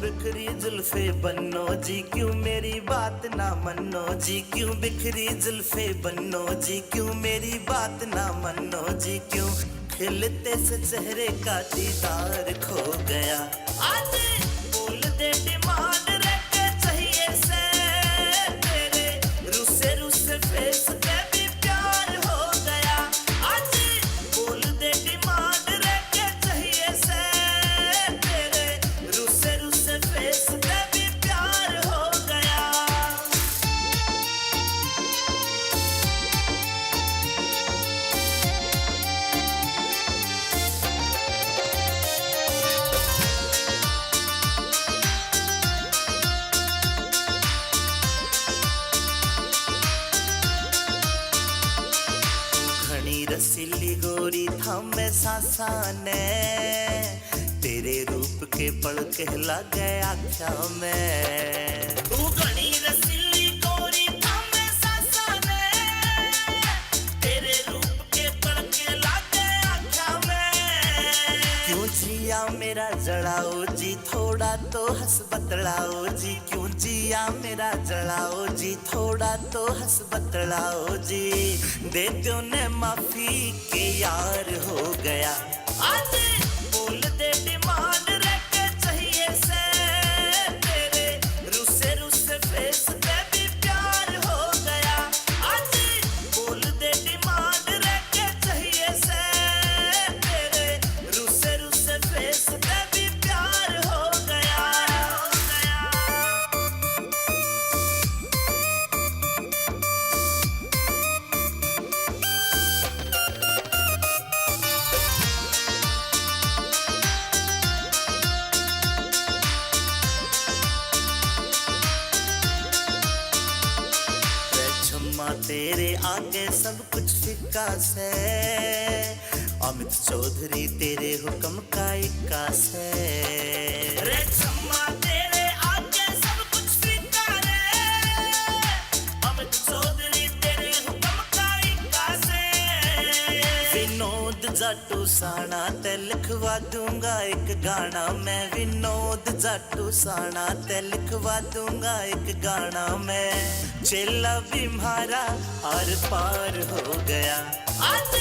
बिखरी जुल्फे बन्नो जी, क्यों मेरी बात ना मनो जी, क्यों बिखरी जुल्फे बन्नो जी, क्यों मेरी बात ना मनो जी, क्यों खिलते से चेहरे का दीदार खो गया। आज बोल दे डिमांड रखे चाहिए से तेरे रुसे रुसे फेस पे भी प्यार हो गया। आज बोल दे डिमांड रखे चाहिए से तेरे रुसे रुसे फेस पे भी प्यार हो गया। घनी रसीली गोरी थामे सासा ने तेरे रूप के पल कहला गया आख्या में। तू घनी रसीली गोरी थामे सासा ने तेरे रूप के पल कहला गया आख्या में। क्यों जिया मेरा जड़ाओ जी, थोड़ा तो हंस बतलाओ जी, क्यों जिया मेरा जड़ाओ जी, थोड़ा तो हंस बतलाओ जी। दे दो ने माफी के यार हो गया। आज बोल दे डिमांड रखे चाहिए से तेरे रुसे रुसे फेस पे भी प्यार हो गया। आज बोल दे डिमांड रखे चाहिए से तेरे रुसे रुसे फेस पे भी प्यार हो गया। तेरे आगे सब कुछ फिक्का से, अमित चौधरी तेरे हुक्म का इक्का से। रे छम्मा तेरे आगे सब कुछ फिक्का रे, अमित चौधरी तेरे हुक्म का इक्का से। विनोद जाटू साना ते लिखवा दूंगा एक गाना मैं, विनोद जाटू साना ते लिखवा दूंगा एक गाना मैं। चेला भी हमारा आर पार हो गया। आज